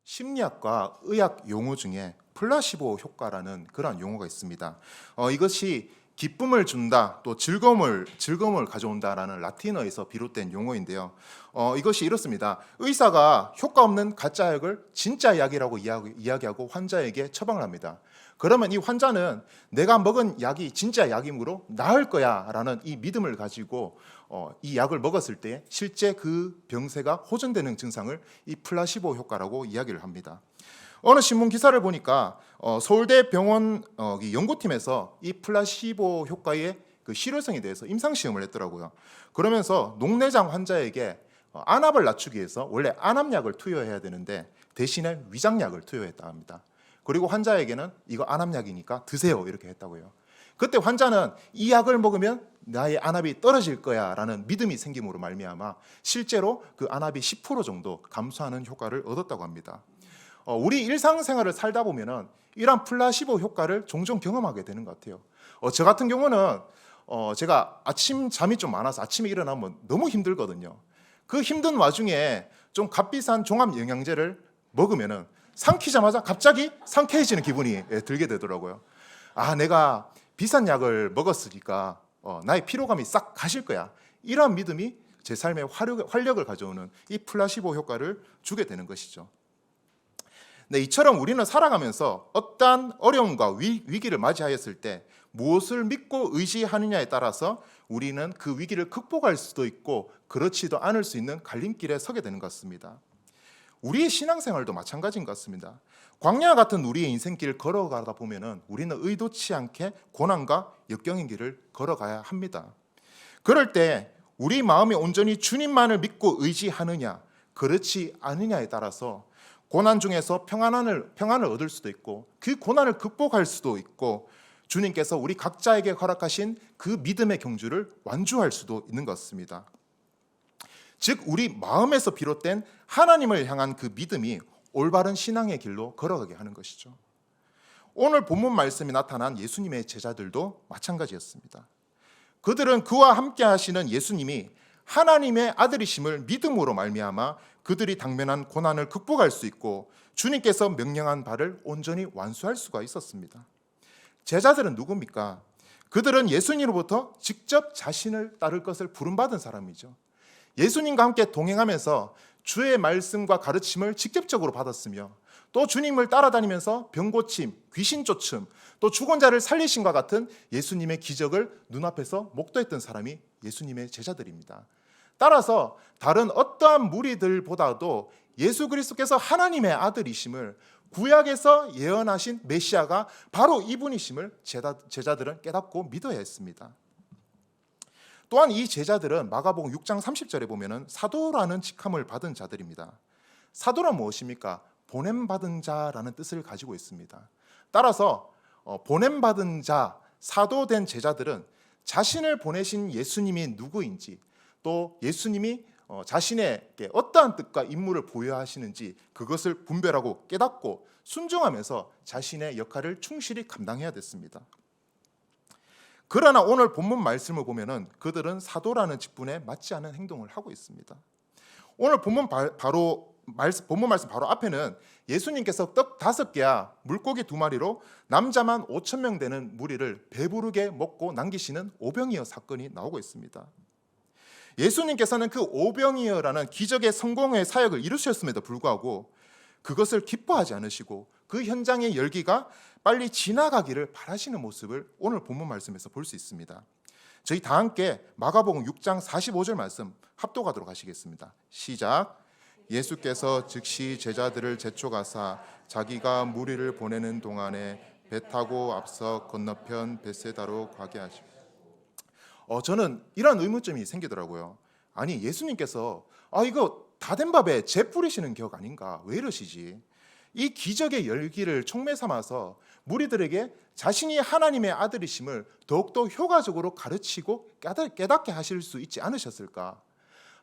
심리학과 의학 용어 중에 플라시보 효과라는 그런 용어가 있습니다. 이것이 기쁨을 준다, 또 즐거움을 가져온다라는 라틴어에서 비롯된 용어인데요. 이것이 이렇습니다. 의사가 효과 없는 가짜 약을 진짜 약이라고 이야기하고 환자에게 처방을 합니다. 그러면 이 환자는 내가 먹은 약이 진짜 약이므로 나을 거야라는 이 믿음을 가지고 이 약을 먹었을 때 실제 그 병세가 호전되는 증상을 이 플라시보 효과라고 이야기를 합니다. 어느 신문 기사를 보니까 서울대 병원 이 연구팀에서 이 플라시보 효과의 그 실효성에 대해서 임상시험을 했더라고요. 그러면서 녹내장 환자에게 안압을 낮추기 위해서 원래 안압약을 투여해야 되는데 대신에 위장약을 투여했다 합니다. 그리고 환자에게는 이거 안압약이니까 드세요 이렇게 했다고요. 그때 환자는 이 약을 먹으면 나의 안압이 떨어질 거야 라는 믿음이 생김으로 말미암아 실제로 그 안압이 10% 정도 감소하는 효과를 얻었다고 합니다. 우리 일상생활을 살다 보면은 이런 플라시보 효과를 종종 경험하게 되는 것 같아요. 저 같은 경우는 제가 아침 잠이 좀 많아서 아침에 일어나면 너무 힘들거든요. 그 힘든 와중에 좀 값비싼 종합 영양제를 먹으면은 삼키자마자 갑자기 상쾌해지는 기분이 들게 되더라고요. 내가 비싼 약을 먹었으니까 나의 피로감이 싹 가실 거야. 이런 믿음이 제 삶에 활력을 가져오는 이 플라시보 효과를 주게 되는 것이죠. 네, 이처럼 우리는 살아가면서 어떠한 어려움과 위기를 맞이하였을 때 무엇을 믿고 의지하느냐에 따라서 우리는 그 위기를 극복할 수도 있고 그렇지도 않을 수 있는 갈림길에 서게 되는 것 같습니다. 우리의 신앙생활도 마찬가지인 것 같습니다. 광야 같은 우리의 인생길을 걸어가다 보면은 우리는 의도치 않게 고난과 역경의 길을 걸어가야 합니다. 그럴 때 우리 마음이 온전히 주님만을 믿고 의지하느냐, 그렇지 않느냐에 따라서 고난 중에서 평안을 얻을 수도 있고 그 고난을 극복할 수도 있고 주님께서 우리 각자에게 허락하신 그 믿음의 경주를 완주할 수도 있는 것 같습니다. 즉 우리 마음에서 비롯된 하나님을 향한 그 믿음이 올바른 신앙의 길로 걸어가게 하는 것이죠. 오늘 본문 말씀이 나타난 예수님의 제자들도 마찬가지였습니다. 그들은 그와 함께 하시는 예수님이 하나님의 아들이심을 믿음으로 말미암아 그들이 당면한 고난을 극복할 수 있고 주님께서 명령한 바를 온전히 완수할 수가 있었습니다. 제자들은 누굽니까? 그들은 예수님으로부터 직접 자신을 따를 것을 부름받은 사람이죠. 예수님과 함께 동행하면서 주의 말씀과 가르침을 직접적으로 받았으며 또 주님을 따라다니면서 병고침, 귀신 쫓음, 또 죽은 자를 살리심과 같은 예수님의 기적을 눈앞에서 목도했던 사람이 예수님의 제자들입니다. 따라서 다른 어떠한 무리들보다도 예수 그리스도께서 하나님의 아들이심을 구약에서 예언하신 메시아가 바로 이분이심을 제자들은 깨닫고 믿어야 했습니다. 또한 이 제자들은 마가복음 6장 30절에 보면은 사도라는 직함을 받은 자들입니다. 사도란 무엇입니까? 보냄받은 자라는 뜻을 가지고 있습니다. 따라서 보냄받은 자, 사도된 제자들은 자신을 보내신 예수님이 누구인지 또 예수님이 자신에게 어떠한 뜻과 임무를 보여하시는지 그것을 분별하고 깨닫고 순종하면서 자신의 역할을 충실히 감당해야 됐습니다. 그러나 오늘 본문 말씀을 보면은 그들은 사도라는 직분에 맞지 않은 행동을 하고 있습니다. 오늘 본문 말씀 바로 앞에는 예수님께서 떡 5개와 물고기 2마리로 남자만 5,000명 되는 무리를 배부르게 먹고 남기시는 오병이어 사건이 나오고 있습니다. 예수님께서는 그 오병이어라는 기적의 성공의 사역을 이루셨음에도 불구하고 그것을 기뻐하지 않으시고 그 현장의 열기가 빨리 지나가기를 바라시는 모습을 오늘 본문 말씀에서 볼 수 있습니다. 저희 다 함께 마가복음 6장 45절 말씀 합독하도록 하시겠습니다. 시작. 예수께서 즉시 제자들을 재촉하사 자기가 무리를 보내는 동안에 배 타고 앞서 건너편 벳세다로 가게 하시고. 저는 이런 의문점이 생기더라고요. 아니 예수님께서 이거 다 된 밥에 재 뿌리시는 격 아닌가? 왜 이러시지? 이 기적의 열기를 촉매 삼아서 무리들에게 자신이 하나님의 아들이심을 더욱더 효과적으로 가르치고 깨닫게 하실 수 있지 않으셨을까?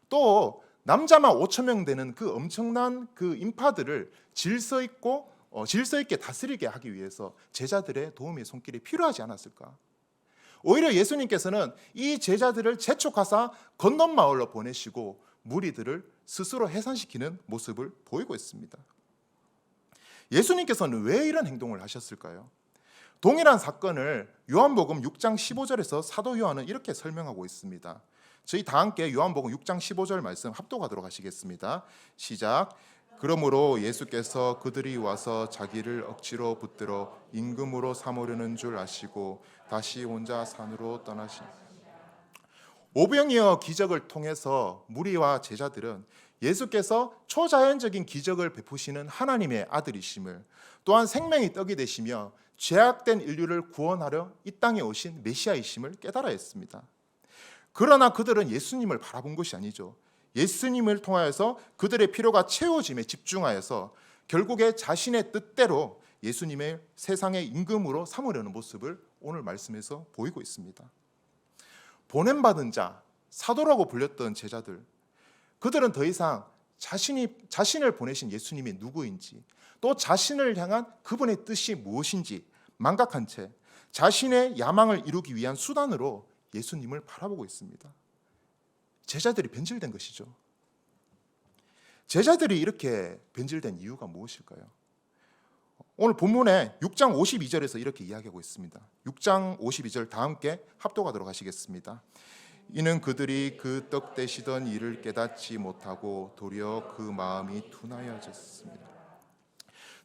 또 남자만 5,000명 되는 그 엄청난 그 인파들을 질서 있게 다스리게 하기 위해서 제자들의 도움의 손길이 필요하지 않았을까? 오히려 예수님께서는 이 제자들을 재촉하사 건넌 마을로 보내시고 무리들을 스스로 해산시키는 모습을 보이고 있습니다. 예수님께서는 왜 이런 행동을 하셨을까요? 동일한 사건을 요한복음 6장 15절에서 사도 요한은 이렇게 설명하고 있습니다. 저희 다 함께 요한복음 6장 15절 말씀 합독하도록 하시겠습니다. 시작. 그러므로 예수께서 그들이 와서 자기를 억지로 붙들어 임금으로 삼으려는 줄 아시고 다시 혼자 산으로 떠나신. 오병이어 기적을 통해서 무리와 제자들은 예수께서 초자연적인 기적을 베푸시는 하나님의 아들이심을, 또한 생명의 떡이 되시며 죄악된 인류를 구원하려 이 땅에 오신 메시아이심을 깨달아야 했습니다. 그러나 그들은 예수님을 바라본 것이 아니죠. 예수님을 통하여서 그들의 필요가 채워짐에 집중하여서 결국에 자신의 뜻대로 예수님의 세상의 임금으로 삼으려는 모습을 오늘 말씀에서 보이고 있습니다. 보냄받은 자, 사도라고 불렸던 제자들, 그들은 더 이상 자신을 보내신 예수님이 누구인지, 또 자신을 향한 그분의 뜻이 무엇인지 망각한 채 자신의 야망을 이루기 위한 수단으로 예수님을 바라보고 있습니다. 제자들이 변질된 것이죠. 제자들이 이렇게 변질된 이유가 무엇일까요? 오늘 본문에 6장 52절에서 이렇게 이야기하고 있습니다. 6장 52절 다 함께 합독하도록 하시겠습니다. 이는 그들이 그 떡 되시던 일을 깨닫지 못하고 도리어 그 마음이 둔하여졌습니다.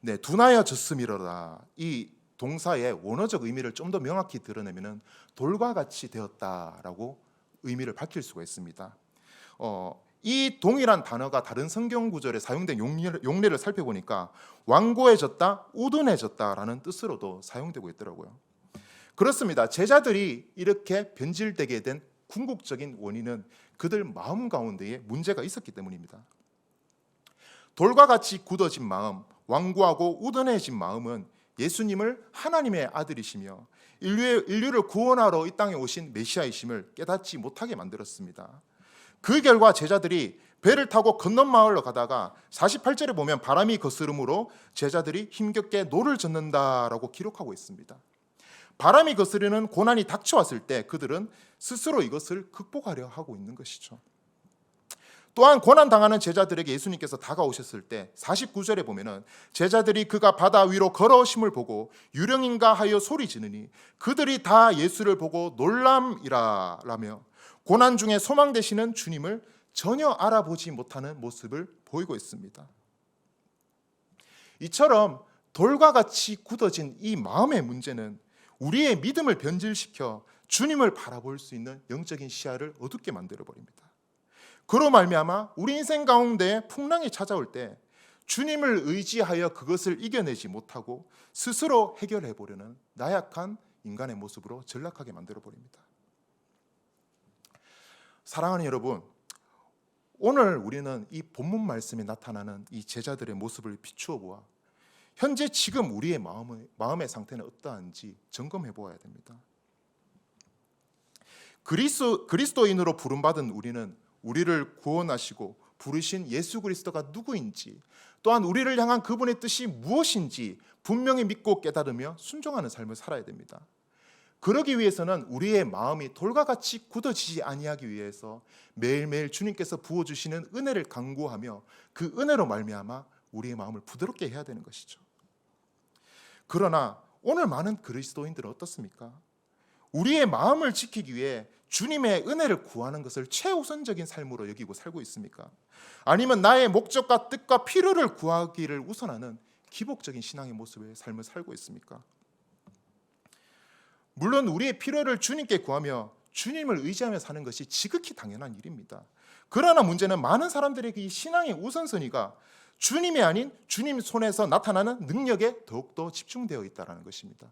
네, 둔하여졌음이로다. 이 동사의 원어적 의미를 좀 더 명확히 드러내면은 돌과 같이 되었다라고 의미를 밝힐 수가 있습니다. 이 동일한 단어가 다른 성경 구절에 사용된 용례를 살펴보니까 완고해졌다, 우둔해졌다라는 뜻으로도 사용되고 있더라고요. 그렇습니다. 제자들이 이렇게 변질되게 된 궁극적인 원인은 그들 마음 가운데에 문제가 있었기 때문입니다. 돌과 같이 굳어진 마음, 완고하고 우둔해진 마음은 예수님을 하나님의 아들이시며 인류를 구원하러 이 땅에 오신 메시아이심을 깨닫지 못하게 만들었습니다. 그 결과 제자들이 배를 타고 건넌 마을로 가다가 48절에 보면 바람이 거스름으로 제자들이 힘겹게 노를 젓는다라고 기록하고 있습니다. 바람이 거스르는 고난이 닥쳐왔을 때 그들은 스스로 이것을 극복하려 하고 있는 것이죠. 또한 고난당하는 제자들에게 예수님께서 다가오셨을 때 49절에 보면은 제자들이 그가 바다 위로 걸어오심을 보고 유령인가 하여 소리 지르니 그들이 다 예수를 보고 놀람이라라며 고난 중에 소망 되시는 주님을 전혀 알아보지 못하는 모습을 보이고 있습니다. 이처럼 돌과 같이 굳어진 이 마음의 문제는 우리의 믿음을 변질시켜 주님을 바라볼 수 있는 영적인 시야를 어둡게 만들어버립니다. 그로 말미암아 우리 인생 가운데 풍랑이 찾아올 때 주님을 의지하여 그것을 이겨내지 못하고 스스로 해결해 보려는 나약한 인간의 모습으로 전락하게 만들어 버립니다. 사랑하는 여러분, 오늘 우리는 이 본문 말씀에 나타나는 이 제자들의 모습을 비추어 보아 현재 지금 우리의 마음의 상태는 어떠한지 점검해 보아야 됩니다. 그리스도인으로 부름받은 우리는 우리를 구원하시고 부르신 예수 그리스도가 누구인지, 또한 우리를 향한 그분의 뜻이 무엇인지 분명히 믿고 깨달으며 순종하는 삶을 살아야 됩니다. 그러기 위해서는 우리의 마음이 돌과 같이 굳어지지 아니하기 위해서 매일매일 주님께서 부어주시는 은혜를 간구하며 그 은혜로 말미암아 우리의 마음을 부드럽게 해야 되는 것이죠. 그러나 오늘 많은 그리스도인들은 어떻습니까? 우리의 마음을 지키기 위해 주님의 은혜를 구하는 것을 최우선적인 삶으로 여기고 살고 있습니까? 아니면 나의 목적과 뜻과 필요를 구하기를 우선하는 기복적인 신앙의 모습의 삶을 살고 있습니까? 물론 우리의 필요를 주님께 구하며 주님을 의지하며 사는 것이 지극히 당연한 일입니다. 그러나 문제는 많은 사람들에게 이 신앙의 우선순위가 주님이 아닌 주님 손에서 나타나는 능력에 더욱더 집중되어 있다는 것입니다.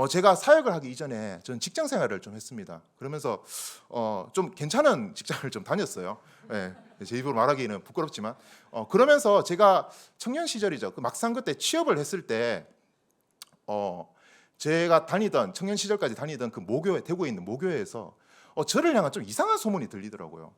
제가 사역을 하기 이전에 전 직장 생활을 좀 했습니다. 그러면서 좀 괜찮은 직장을 좀 다녔어요. 네, 제 입으로 말하기는 부끄럽지만 그러면서 제가 청년 시절이죠. 막상 그때 취업을 했을 때 제가 다니던 청년 시절까지 다니던 그 모교회, 대구에 있는 모교회에서 저를 향한 좀 이상한 소문이 들리더라고요.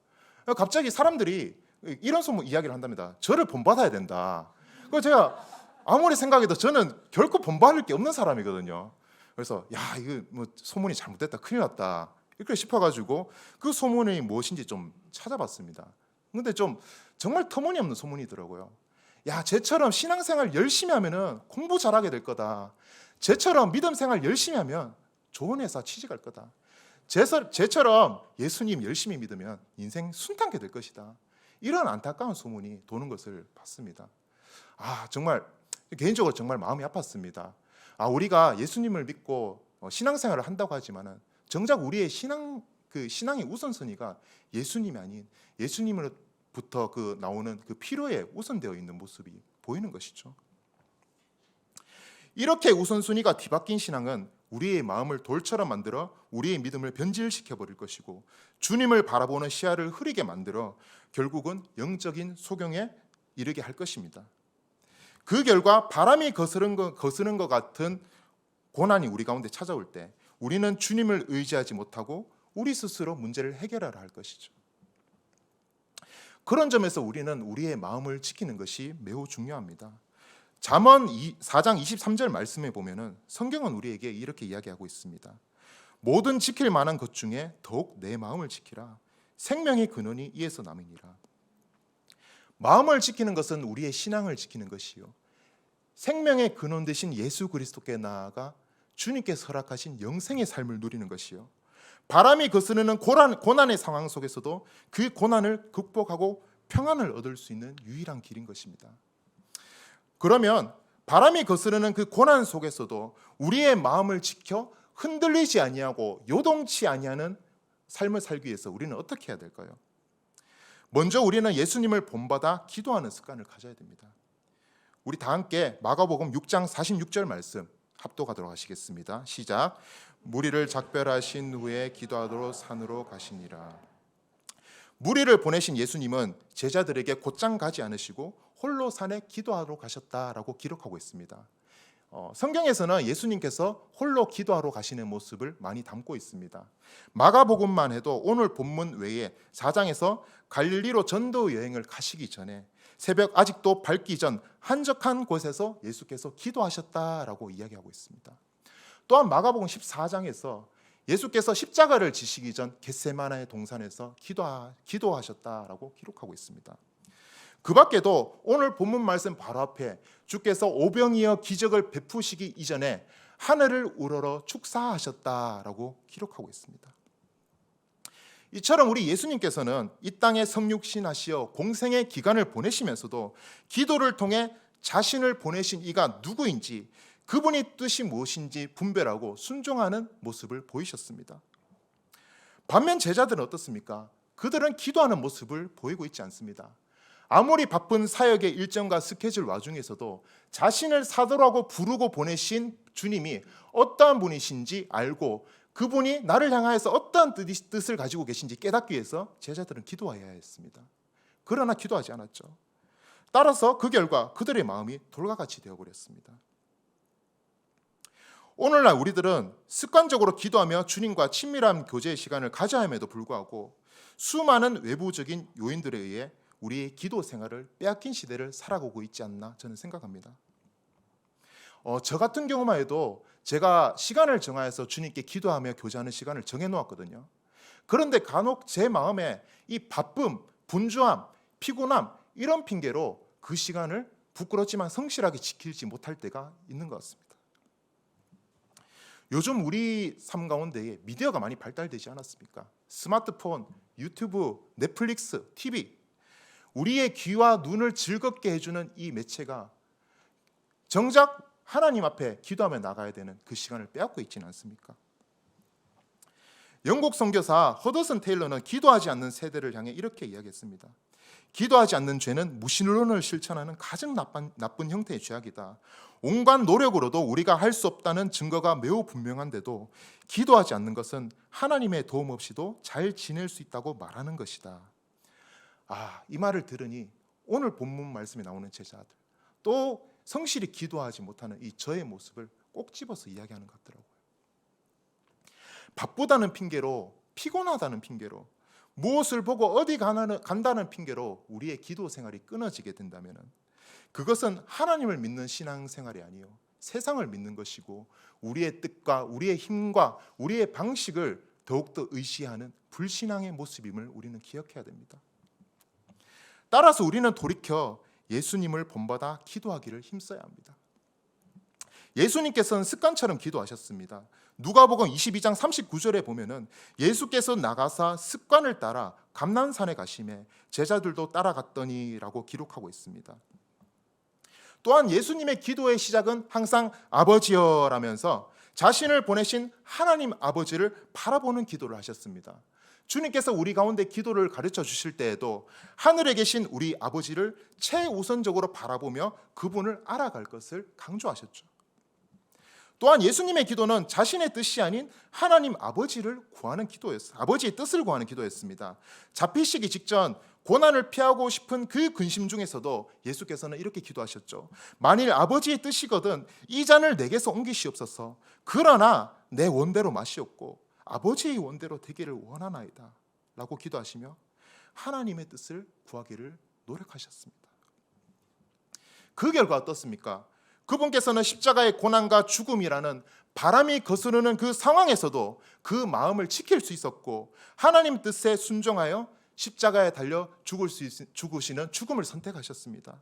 갑자기 사람들이 이런 소문 이야기를 한답니다. 저를 본받아야 된다. 그래서 제가 아무리 생각해도 저는 결코 본받을 게 없는 사람이거든요. 그래서 야, 이거 뭐 소문이 잘못됐다, 큰일 났다 이렇게 싶어가지고 그 소문이 무엇인지 좀 찾아봤습니다. 근데 좀 정말 터무니없는 소문이더라고요. 야, 쟤처럼 신앙생활 열심히 하면은 공부 잘하게 될 거다. 쟤처럼 믿음 생활 열심히 하면 좋은 회사 취직할 거다. 쟤처럼 예수님 열심히 믿으면 인생 순탄하게 될 것이다. 이런 안타까운 소문이 도는 것을 봤습니다. 정말 개인적으로 정말 마음이 아팠습니다. 우리가 예수님을 믿고 신앙생활을 한다고 하지만은 정작 우리의 신앙의 우선순위가 예수님이 아닌 예수님으로부터 나오는 필요에 우선되어 있는 모습이 보이는 것이죠. 이렇게 우선순위가 뒤바뀐 신앙은 우리의 마음을 돌처럼 만들어 우리의 믿음을 변질시켜 버릴 것이고, 주님을 바라보는 시야를 흐리게 만들어 결국은 영적인 소경에 이르게 할 것입니다. 그 결과 바람이 거스른 것 같은 고난이 우리 가운데 찾아올 때 우리는 주님을 의지하지 못하고 우리 스스로 문제를 해결하려 할 것이죠. 그런 점에서 우리는 우리의 마음을 지키는 것이 매우 중요합니다. 잠언 4장 23절 말씀에 보면은 성경은 우리에게 이렇게 이야기하고 있습니다. 모든 지킬 만한 것 중에 더욱 내 마음을 지키라. 생명의 근원이 이에서 남이니라. 마음을 지키는 것은 우리의 신앙을 지키는 것이요, 생명의 근원 되신 예수 그리스도께 나아가 주님께서 허락하신 영생의 삶을 누리는 것이요, 바람이 거스르는 고난의 상황 속에서도 그 고난을 극복하고 평안을 얻을 수 있는 유일한 길인 것입니다. 그러면 바람이 거스르는 그 고난 속에서도 우리의 마음을 지켜 흔들리지 아니하고 요동치 아니하는 삶을 살기 위해서 우리는 어떻게 해야 될까요? 먼저 우리는 예수님을 본받아 기도하는 습관을 가져야 됩니다. 우리 다 함께 마가복음 6장 46절 말씀 합독하도록 하시겠습니다. 시작. 무리를 작별하신 후에 기도하도록 산으로 가시니라. 무리를 보내신 예수님은 제자들에게 곧장 가지 않으시고 홀로 산에 기도하러 가셨다라고 기록하고 있습니다. 성경에서는 예수님께서 홀로 기도하러 가시는 모습을 많이 담고 있습니다. 마가복음만 해도 오늘 본문 외에 4장에서 갈릴리로 전도 여행을 가시기 전에 새벽 아직도 밝기 전 한적한 곳에서 예수께서 기도하셨다라고 이야기하고 있습니다. 또한 마가복음 14장에서 예수께서 십자가를 지시기 전 겟세마네 동산에서 기도하셨다라고 기록하고 있습니다. 그 밖에도 오늘 본문 말씀 바로 앞에 주께서 오병이어 기적을 베푸시기 이전에 하늘을 우러러 축사하셨다라고 기록하고 있습니다. 이처럼 우리 예수님께서는 이 땅에 성육신하시어 공생의 기간을 보내시면서도 기도를 통해 자신을 보내신 이가 누구인지, 그분의 뜻이 무엇인지 분별하고 순종하는 모습을 보이셨습니다. 반면 제자들은 어떻습니까? 그들은 기도하는 모습을 보이고 있지 않습니다. 아무리 바쁜 사역의 일정과 스케줄 와중에서도 자신을 사도라고 부르고 보내신 주님이 어떠한 분이신지 알고 그분이 나를 향하여서 어떠한 뜻을 가지고 계신지 깨닫기 위해서 제자들은 기도해야 했습니다. 그러나 기도하지 않았죠. 따라서 그 결과 그들의 마음이 돌과 같이 되어버렸습니다. 오늘날 우리들은 습관적으로 기도하며 주님과 친밀한 교제의 시간을 가져야 함에도 불구하고 수많은 외부적인 요인들에 의해 우리의 기도 생활을 빼앗긴 시대를 살아가고 있지 않나 저는 생각합니다. 저 같은 경우만 해도 제가 시간을 정하여서 주님께 기도하며 교제하는 시간을 정해놓았거든요. 그런데 간혹 제 마음에 이 바쁨, 분주함, 피곤함 이런 핑계로 그 시간을 부끄럽지만 성실하게 지키지 못할 때가 있는 것 같습니다. 요즘 우리 삶 가운데에 미디어가 많이 발달되지 않았습니까? 스마트폰, 유튜브, 넷플릭스, TV, 우리의 귀와 눈을 즐겁게 해주는 이 매체가 정작 하나님 앞에 기도하며 나가야 되는 그 시간을 빼앗고 있지는 않습니까? 영국 선교사 허더슨 테일러는 기도하지 않는 세대를 향해 이렇게 이야기했습니다. 기도하지 않는 죄는 무신론을 실천하는 가장 나쁜 형태의 죄악이다. 온갖 노력으로도 우리가 할 수 없다는 증거가 매우 분명한데도 기도하지 않는 것은 하나님의 도움 없이도 잘 지낼 수 있다고 말하는 것이다. 이 말을 들으니 오늘 본문 말씀에 나오는 제자들, 또 성실히 기도하지 못하는 이 저의 모습을 꼭 집어서 이야기하는 것 같더라고요. 바쁘다는 핑계로, 피곤하다는 핑계로, 무엇을 보고 어디 간다는 핑계로 우리의 기도 생활이 끊어지게 된다면 그것은 하나님을 믿는 신앙생활이 아니요 세상을 믿는 것이고 우리의 뜻과 우리의 힘과 우리의 방식을 더욱더 의시하는 불신앙의 모습임을 우리는 기억해야 됩니다. 따라서 우리는 돌이켜 예수님을 본받아 기도하기를 힘써야 합니다. 예수님께서는 습관처럼 기도하셨습니다. 누가복음 22장 39절에 보면은 예수께서 나가사 습관을 따라 감난산에 가시매 제자들도 따라갔더니라고 기록하고 있습니다. 또한 예수님의 기도의 시작은 항상 아버지여라면서 자신을 보내신 하나님 아버지를 바라보는 기도를 하셨습니다. 주님께서 우리 가운데 기도를 가르쳐 주실 때에도 하늘에 계신 우리 아버지를 최우선적으로 바라보며 그분을 알아갈 것을 강조하셨죠. 또한 예수님의 기도는 자신의 뜻이 아닌 하나님 아버지를 구하는 기도였어요. 아버지의 뜻을 구하는 기도였습니다. 잡히시기 직전 고난을 피하고 싶은 그 근심 중에서도 예수께서는 이렇게 기도하셨죠. 만일 아버지의 뜻이거든 이 잔을 내게서 옮기시옵소서. 그러나 내 원대로 마시옵고 아버지의 원대로 되기를 원하나이다 라고 기도하시며 하나님의 뜻을 구하기를 노력하셨습니다. 그 결과 어떻습니까? 그분께서는 십자가의 고난과 죽음이라는 바람이 거스르는 그 상황에서도 그 마음을 지킬 수 있었고 하나님 뜻에 순종하여 십자가에 달려 죽으시는 죽음을 선택하셨습니다.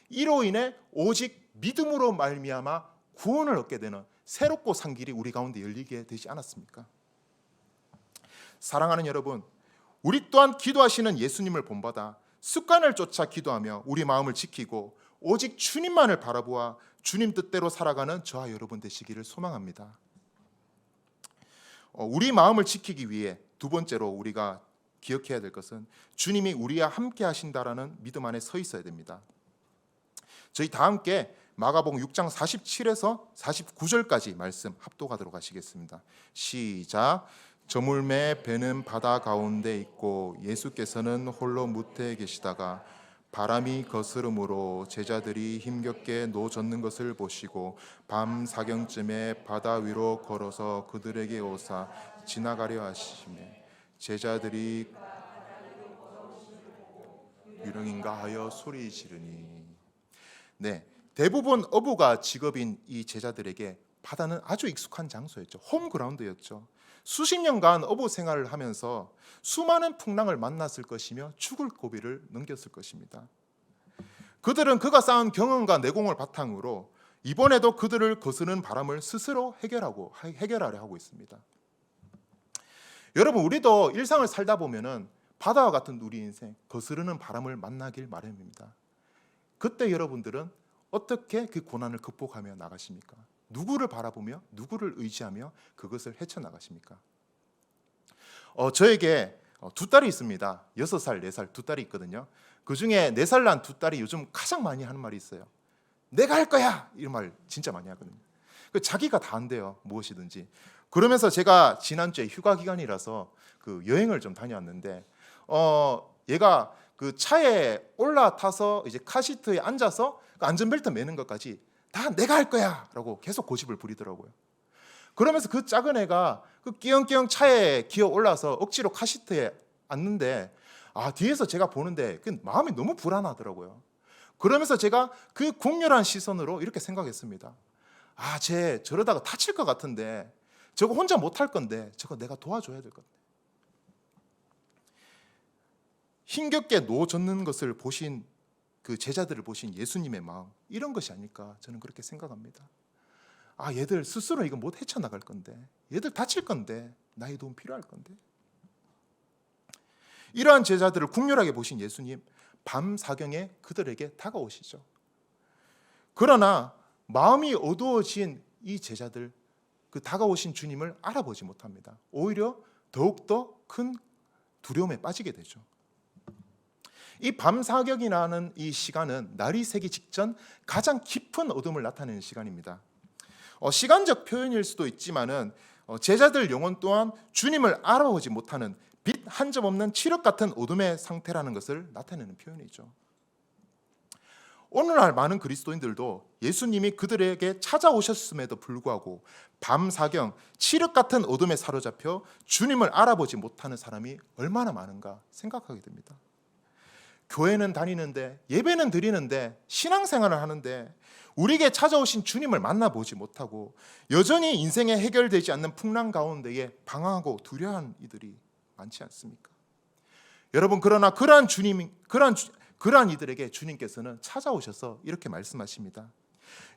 이로 인해 오직 믿음으로 말미암아 구원을 얻게 되는 새롭고 산 길이 우리 가운데 열리게 되지 않았습니까? 사랑하는 여러분, 우리 또한 기도하시는 예수님을 본받아 습관을 쫓아 기도하며 우리 마음을 지키고 오직 주님만을 바라보아 주님 뜻대로 살아가는 저와 여러분 되시기를 소망합니다. 우리 마음을 지키기 위해 두 번째로 우리가 기억해야 될 것은 주님이 우리와 함께 하신다라는 믿음 안에 서 있어야 됩니다. 저희 다 함께 마가복음 6장 47에서 49절까지 말씀 합독하도록 하시겠습니다. 시작. 저물매 배는 바다 가운데 있고 예수께서는 홀로 무태에 계시다가 바람이 거스름으로 제자들이 힘겹게 노젓는 것을 보시고 밤 사경쯤에 바다 위로 걸어서 그들에게 오사 지나가려 하시매 제자들이 유령인가 하여 소리 지르니. 네, 대부분 어부가 직업인 이 제자들에게 바다는 아주 익숙한 장소였죠. 홈그라운드였죠. 수십 년간 어부 생활을 하면서 수많은 풍랑을 만났을 것이며 죽을 고비를 넘겼을 것입니다. 그들은 그가 쌓은 경험과 내공을 바탕으로 이번에도 그들을 거스르는 바람을 스스로 해결하려 하고 있습니다. 여러분, 우리도 일상을 살다 보면은 바다와 같은 우리 인생 거스르는 바람을 만나길 마련입니다. 그때 여러분들은 어떻게 그 고난을 극복하며 나가십니까? 누구를 바라보며 누구를 의지하며 그것을 헤쳐나가십니까? 저에게 두 딸이 있습니다. 6살, 4살 두 딸이 있거든요. 그중에 4살 난 두 딸이 요즘 가장 많이 하는 말이 있어요. 내가 할 거야! 이런 말 진짜 많이 하거든요. 자기가 다 한대요. 무엇이든지. 그러면서 제가 지난주에 휴가 기간이라서 그 여행을 좀 다녀왔는데 얘가 그 차에 올라타서 이제 카시트에 앉아서 그 안전벨트 매는 것까지 다 내가 할 거야 라고 계속 고집을 부리더라고요. 그러면서 그 작은 애가 그 끼렁끼렁 차에 기어 올라서 억지로 카시트에 앉는데 뒤에서 제가 보는데 그 마음이 너무 불안하더라고요. 그러면서 제가 그 국률한 시선으로 이렇게 생각했습니다. 쟤 저러다가 다칠 것 같은데 저거 혼자 못할 건데 저거 내가 도와줘야 될 건데. 힘겹게 노젓는 것을 보신 그 제자들을 보신 예수님의 마음, 이런 것이 아닐까 저는 그렇게 생각합니다. 얘들 스스로 이거 못 헤쳐나갈 건데, 얘들 다칠 건데 나의 도움 필요할 건데. 이러한 제자들을 국률하게 보신 예수님, 밤 사경에 그들에게 다가오시죠. 그러나 마음이 어두워진 이 제자들, 그 다가오신 주님을 알아보지 못합니다. 오히려 더욱더 큰 두려움에 빠지게 되죠. 이 밤사경이라는 이 시간은 날이 새기 직전 가장 깊은 어둠을 나타내는 시간입니다. 시간적 표현일 수도 있지만은 제자들 영혼 또한 주님을 알아보지 못하는 빛 한 점 없는 칠흑 같은 어둠의 상태라는 것을 나타내는 표현이죠. 오늘날 많은 그리스도인들도 예수님이 그들에게 찾아오셨음에도 불구하고 밤사경, 칠흑 같은 어둠에 사로잡혀 주님을 알아보지 못하는 사람이 얼마나 많은가 생각하게 됩니다. 교회는 다니는데, 예배는 드리는데, 신앙생활을 하는데 우리에게 찾아오신 주님을 만나보지 못하고 여전히 인생에 해결되지 않는 풍랑 가운데에 방황하고 두려워한 이들이 많지 않습니까? 여러분, 그러나 그러한 그러한 이들에게 주님께서는 찾아오셔서 이렇게 말씀하십니다.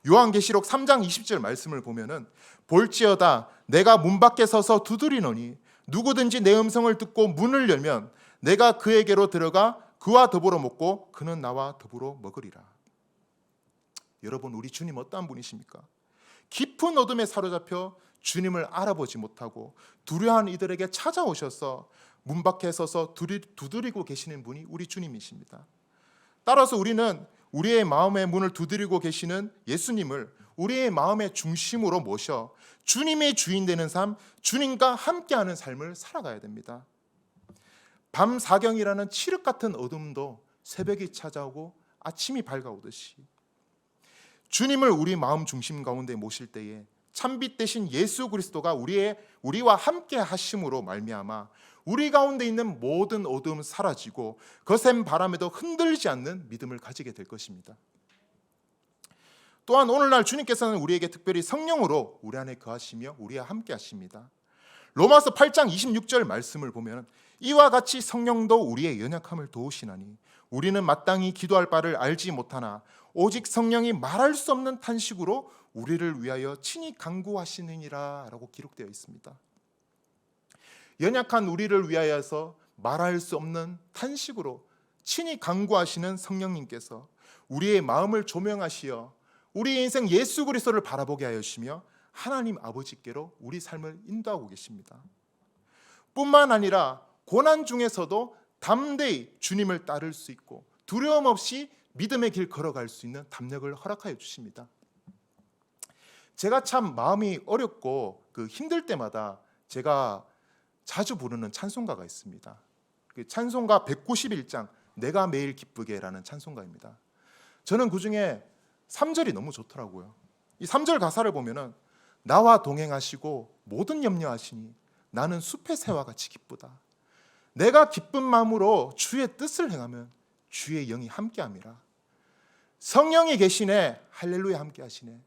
요한계시록 3장 20절 말씀을 보면은 볼지어다 내가 문 밖에 서서 두드리노니 누구든지 내 음성을 듣고 문을 열면 내가 그에게로 들어가 그와 더불어 먹고 그는 나와 더불어 먹으리라. 여러분, 우리 주님 어떠한 분이십니까? 깊은 어둠에 사로잡혀 주님을 알아보지 못하고 두려워한 이들에게 찾아오셔서 문 밖에 서서 두드리고 계시는 분이 우리 주님이십니다. 따라서 우리는 우리의 마음의 문을 두드리고 계시는 예수님을 우리의 마음의 중심으로 모셔 주님의 주인 되는 삶, 주님과 함께하는 삶을 살아가야 됩니다. 밤 사경이라는 칠흑 같은 어둠도 새벽이 찾아오고 아침이 밝아오듯이 주님을 우리 마음 중심 가운데 모실 때에 참빛 대신 예수 그리스도가 우리와 함께 하심으로 말미암아 우리 가운데 있는 모든 어둠 사라지고 거센 바람에도 흔들리지 않는 믿음을 가지게 될 것입니다. 또한 오늘날 주님께서는 우리에게 특별히 성령으로 우리 안에 거하시며 우리와 함께 하십니다. 로마서 8장 26절 말씀을 보면 이와 같이 성령도 우리의 연약함을 도우시나니 우리는 마땅히 기도할 바를 알지 못하나 오직 성령이 말할 수 없는 탄식으로 우리를 위하여 친히 간구하시느니라 라고 기록되어 있습니다. 연약한 우리를 위하여서 말할 수 없는 탄식으로 친히 간구하시는 성령님께서 우리의 마음을 조명하시어 우리의 인생 예수 그리스도를 바라보게 하시며 하나님 아버지께로 우리 삶을 인도하고 계십니다. 뿐만 아니라 고난 중에서도 담대히 주님을 따를 수 있고 두려움 없이 믿음의 길 걸어갈 수 있는 담력을 허락하여 주십니다. 제가 참 마음이 어렵고 힘들 때마다 제가 자주 부르는 찬송가가 있습니다. 찬송가 191장 내가 매일 기쁘게라는 찬송가입니다. 저는 그중에 3절이 너무 좋더라고요. 이 3절 가사를 보면은 나와 동행하시고 모든 염려하시니 나는 숲의 새와 같이 기쁘다. 내가 기쁜 마음으로 주의 뜻을 행하면 주의 영이 함께함이라. 성령이 계시네 할렐루야 함께하시네.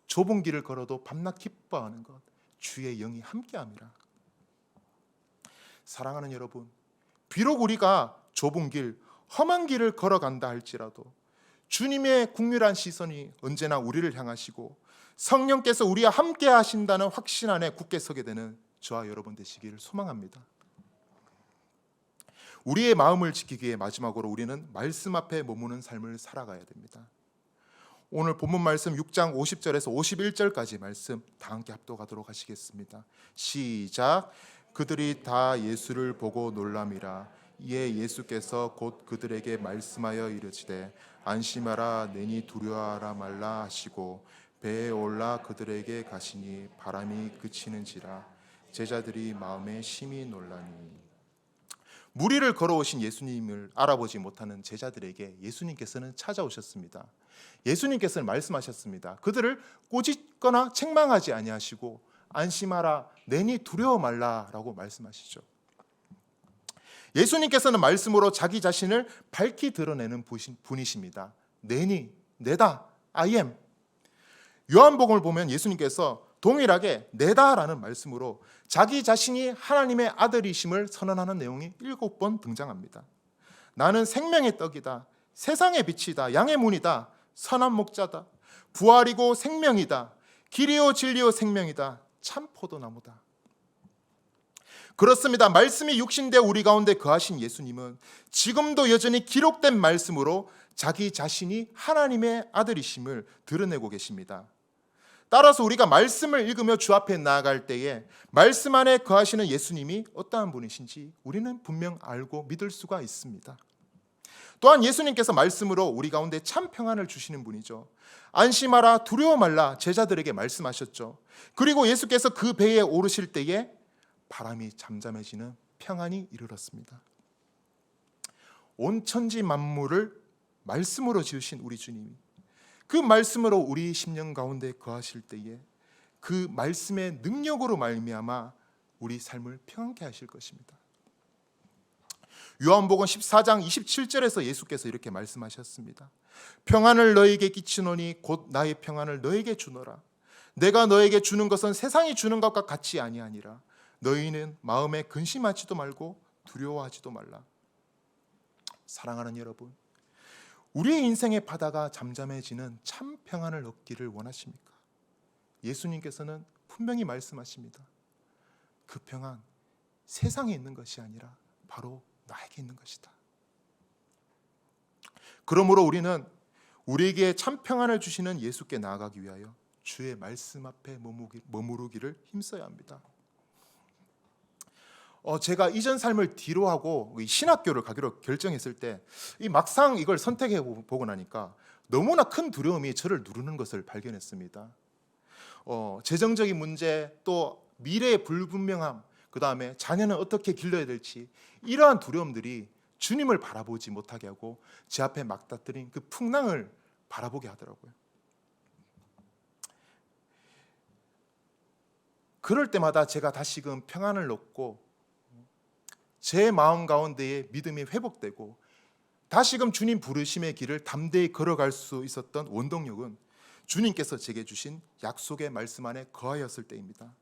좁은 길을 걸어도 밤낮 기뻐하는 것 주의 영이 함께함이라. 사랑하는 여러분, 비록 우리가 좁은 길, 험한 길을 걸어간다 할지라도 주님의 국률한 시선이 언제나 우리를 향하시고 성령께서 우리와 함께 하신다는 확신 안에 굳게 서게 되는 저와 여러분 되시기를 소망합니다. 우리의 마음을 지키기 위해 마지막으로 우리는 말씀 앞에 머무는 삶을 살아가야 됩니다. 오늘 본문 말씀 6장 50절에서 51절까지 말씀 다 함께 합독하도록 하시겠습니다. 시작. 그들이 다 예수를 보고 놀람이라. 이에 예수께서 곧 그들에게 말씀하여 이르시되 안심하라 내니 두려워하라 말라 하시고 배에 올라 그들에게 가시니 바람이 그치는지라 제자들이 마음에 심히 놀라니. 무리를 걸어오신 예수님을 알아보지 못하는 제자들에게 예수님께서는 찾아오셨습니다. 예수님께서는 말씀하셨습니다. 그들을 꾸짖거나 책망하지 아니하시고 안심하라 내니 두려워 말라라고 말씀하시죠. 예수님께서는 말씀으로 자기 자신을 밝히 드러내는 분이십니다. 내니, 내다, I am. 요한복음을 보면 예수님께서 동일하게 내다라는 말씀으로 자기 자신이 하나님의 아들이심을 선언하는 내용이 7번 등장합니다. 나는 생명의 떡이다, 세상의 빛이다, 양의 문이다, 선한 목자다, 부활이고 생명이다, 길이요 진리요 생명이다, 참 포도나무다. 그렇습니다. 말씀이 육신되어 우리 가운데 거하신 예수님은 지금도 여전히 기록된 말씀으로 자기 자신이 하나님의 아들이심을 드러내고 계십니다. 따라서 우리가 말씀을 읽으며 주 앞에 나아갈 때에 말씀 안에 거하시는 예수님이 어떠한 분이신지 우리는 분명 알고 믿을 수가 있습니다. 또한 예수님께서 말씀으로 우리 가운데 참 평안을 주시는 분이죠. 안심하라 두려워 말라 제자들에게 말씀하셨죠. 그리고 예수께서 그 배에 오르실 때에 바람이 잠잠해지는 평안이 이르렀습니다. 온 천지 만물을 말씀으로 지으신 우리 주님이 그 말씀으로 우리 심령 가운데 거하실 때에 그 말씀의 능력으로 말미암아 우리 삶을 평안케 하실 것입니다. 요한복음 14장 27절에서 예수께서 이렇게 말씀하셨습니다. 평안을 너에게 끼치노니 곧 나의 평안을 너에게 주노라. 내가 너에게 주는 것은 세상이 주는 것과 같이 아니하니라. 너희는 마음에 근심하지도 말고 두려워하지도 말라. 사랑하는 여러분, 우리의 인생의 바다가 잠잠해지는 참 평안을 얻기를 원하십니까? 예수님께서는 분명히 말씀하십니다. 그 평안, 세상에 있는 것이 아니라 바로 나에게 있는 것이다. 그러므로 우리는 우리에게 참 평안을 주시는 예수께 나아가기 위하여 주의 말씀 앞에 머무르기를 힘써야 합니다. 제가 이전 삶을 뒤로 하고 신학교를 가기로 결정했을 때 막상 이걸 선택해 보고 나니까 너무나 큰 두려움이 저를 누르는 것을 발견했습니다. 재정적인 문제, 또 미래의 불분명함, 그 다음에 자녀는 어떻게 길러야 될지, 이러한 두려움들이 주님을 바라보지 못하게 하고 제 앞에 맞닥뜨린 그 풍랑을 바라보게 하더라고요. 그럴 때마다 제가 다시금 평안을 얻고 제 마음 가운데에 믿음이 회복되고 다시금 주님 부르심의 길을 담대히 걸어갈 수 있었던 원동력은 주님께서 제게 주신 약속의 말씀 안에 거하였을 때입니다.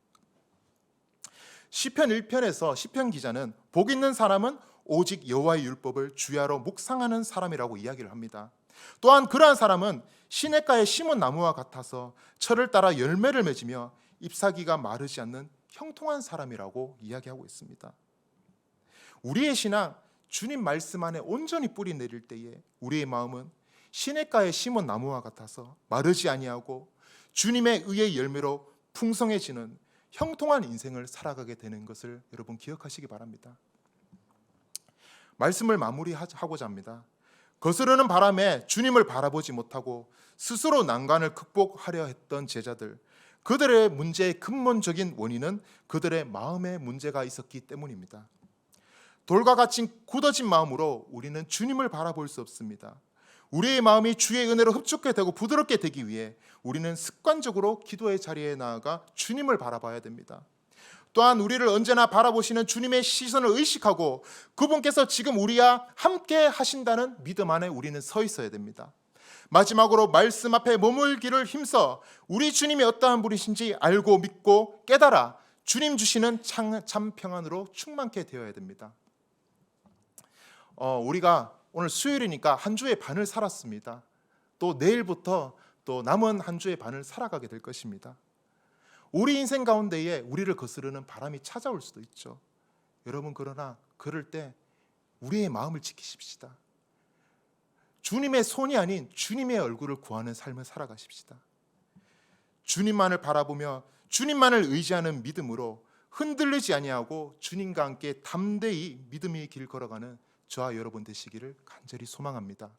시편 1편에서 시편 기자는 복 있는 사람은 오직 여호와의 율법을 주야로 묵상하는 사람이라고 이야기를 합니다. 또한 그러한 사람은 시냇가에 심은 나무와 같아서 철을 따라 열매를 맺으며 잎사귀가 마르지 않는 형통한 사람이라고 이야기하고 있습니다. 우리의 신앙, 주님 말씀 안에 온전히 뿌리 내릴 때에 우리의 마음은 시냇가에 심은 나무와 같아서 마르지 아니하고 주님의 의의 열매로 풍성해지는 형통한 인생을 살아가게 되는 것을 여러분 기억하시기 바랍니다. 말씀을 마무리하고자 합니다. 거스르는 바람에 주님을 바라보지 못하고 스스로 난관을 극복하려 했던 제자들, 그들의 문제의 근본적인 원인은 그들의 마음의 문제가 있었기 때문입니다. 돌과 같이 굳어진 마음으로 우리는 주님을 바라볼 수 없습니다. 우리의 마음이 주의 은혜로 흡족해 되고 부드럽게 되기 위해 우리는 습관적으로 기도의 자리에 나아가 주님을 바라봐야 됩니다. 또한 우리를 언제나 바라보시는 주님의 시선을 의식하고 그분께서 지금 우리와 함께 하신다는 믿음 안에 우리는 서 있어야 됩니다. 마지막으로 말씀 앞에 머물기를 힘써 우리 주님이 어떠한 분이신지 알고 믿고 깨달아 주님 주시는 참 평안으로 충만케 되어야 됩니다. 우리가 오늘 수요일이니까 한 주의 반을 살았습니다. 또 내일부터 또 남은 한 주의 반을 살아가게 될 것입니다. 우리 인생 가운데에 우리를 거스르는 바람이 찾아올 수도 있죠. 여러분, 그러나 그럴 때 우리의 마음을 지키십시다. 주님의 손이 아닌 주님의 얼굴을 구하는 삶을 살아가십시다. 주님만을 바라보며 주님만을 의지하는 믿음으로 흔들리지 아니하고 주님과 함께 담대히 믿음의 길 걸어가는 저와 여러분 되시기를 간절히 소망합니다.